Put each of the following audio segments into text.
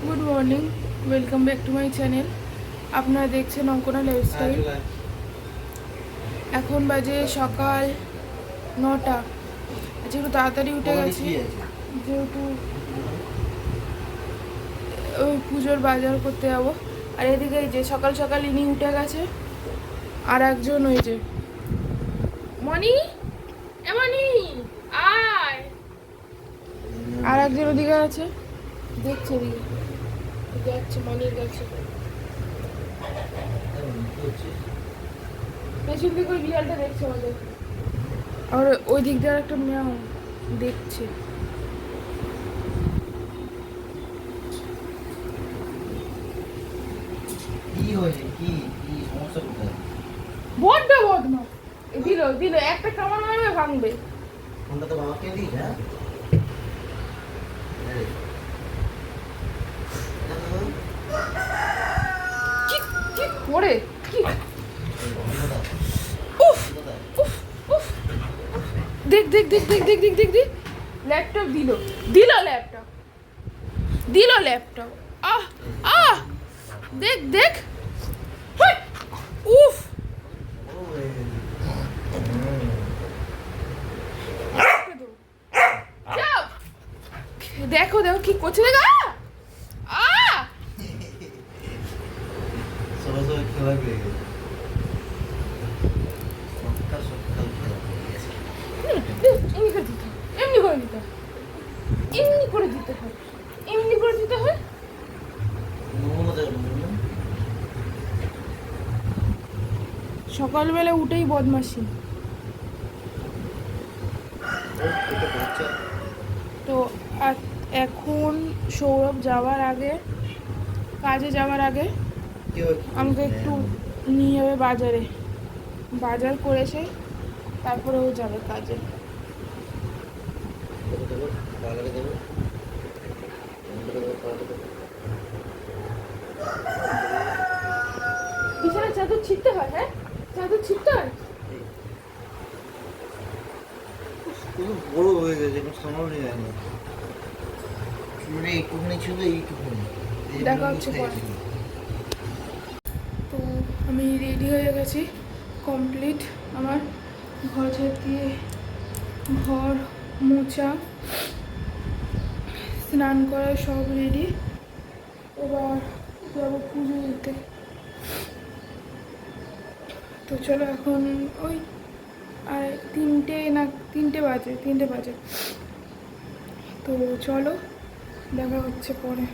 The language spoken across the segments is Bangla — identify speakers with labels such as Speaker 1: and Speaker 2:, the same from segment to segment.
Speaker 1: Good morning, welcome back to my channel. আপনারা দেখছেন অঙ্কনা লাইফস্টাইল। এখন বাজে সকাল 9টা। আজকে একটু তাড়াতাড়ি উঠে গেছি যেহেতু ওই পুজোর বাজার করতে যাবো। আর এদিকে এই যে সকাল সকাল ইনি উঠে গেছে, আর একজন ওই যে মনি এমনি আয়, আর একজন ওদিকে আছে দেখছে, এদিকে যাচ্ছে মনির কাছে। পেছন দিকে ওই বিড়ালটা দেখছে আমাদের, আর ওই দিক দিয়ে একটা মেয়ে দেখছে। বড্ড বদমাস, দিল দিল একটা কামড় মারবে ভাঙবে।
Speaker 2: ফোনটা তো বাবাকে দিই। হ্যাঁ
Speaker 1: ঠিক ঠিক পড়ে কি উফ উফ উফ, দেখ দেখ দেখ দেখ দেখ দেখ দেখ দেখ ল্যাপটপ দিল দিল ল্যাপটপ দিল ল্যাপটপ। আহ আহ দেখ দেখ, উফ দেখো দেখো কি করছে, দেখো
Speaker 2: সবাই সবাই খেলা পেয়ে গেছে। সকাল সকাল খেলা পেয়ে গেছে।
Speaker 1: এমনি করে দিতে হয়, এমনি করে দিতে হয়, এমনি করে দিতে হয়। সকালবেলা উঠেই বদমাশি। তো এখন সৌরভ যাওয়ার আগে, কাজে যাওয়ার আগে আমাকে একটু নিয়ে যাবে বাজারে, বাজার করেছে তারপরে ও যাবে কাজে। বিছানায় চাদর ছিটতে হয়, হ্যাঁ চাদর ছিটতে হয়।
Speaker 2: বড় হয়ে গেছে, এখন সামাল নিয়ে যায় না। চুলে একটুখানি ছিল, এইটুখানি।
Speaker 1: দেখা হচ্ছে পরে। তো আমি রেডি হয়ে গেছি, কমপ্লিট আমার ঘর ঝাড় দিয়ে, ঘর মোছা, স্নান করা সব রেডি। এবার যাবো পুজো দিতে। তো চলো এখন ওই আর তিনটে বাজে। তো চলো দেখা হচ্ছে পরে।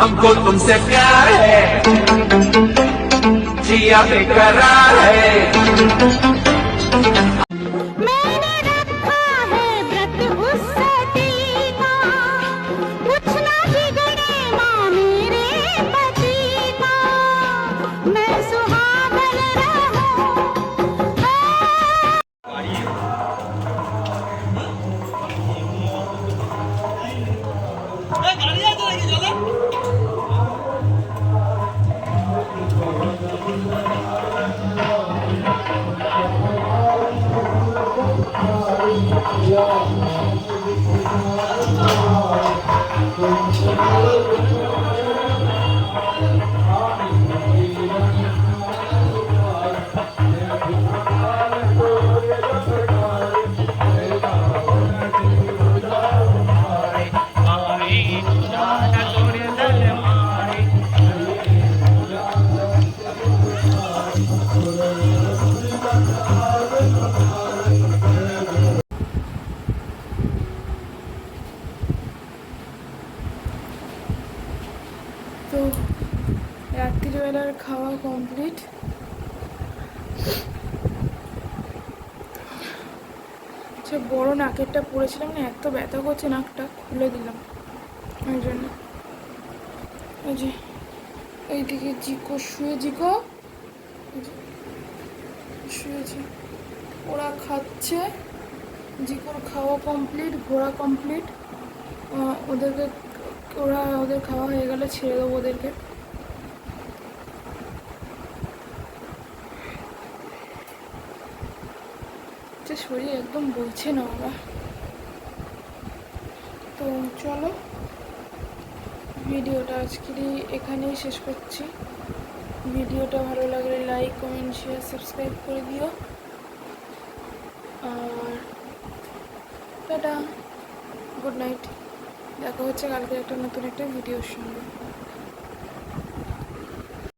Speaker 3: हमको तुमसे प्यार है, जिया बेकरार है।
Speaker 4: मैंने रखा है व्रत उस सती का, कुछ ना बिगड़े माँ मेरे पति का, मैं सुहागन रहूं।
Speaker 1: তো রাত্রিবেলার খাওয়া কমপ্লিট। আচ্ছা, বড় নাকেরটা পরেছিলাম না, এত ব্যথা করছে নাকটা, খুলে দিলাম ওই জন্য। ওই যে এইদিকে শুয়েছি, ওরা খাচ্ছে। জিকোর খাওয়া কমপ্লিট, ঘোরা কমপ্লিট। ওদের খাওয়া হয়ে গেলে ছেড়ে দেবো ওদেরকে। হচ্ছে, শরীর একদম বইছে না বাবা। তো চলো ভিডিওটা আজকেরই এখানেই শেষ করছি। ভিডিওটা ভালো লাগলে লাইক, কমেন্ট, শেয়ার, সাবস্ক্রাইব করে দিও। আর টাটা, গুড নাইট। দেখা হচ্ছে কালকে একটা নতুন একটা ভিডিওর সঙ্গে।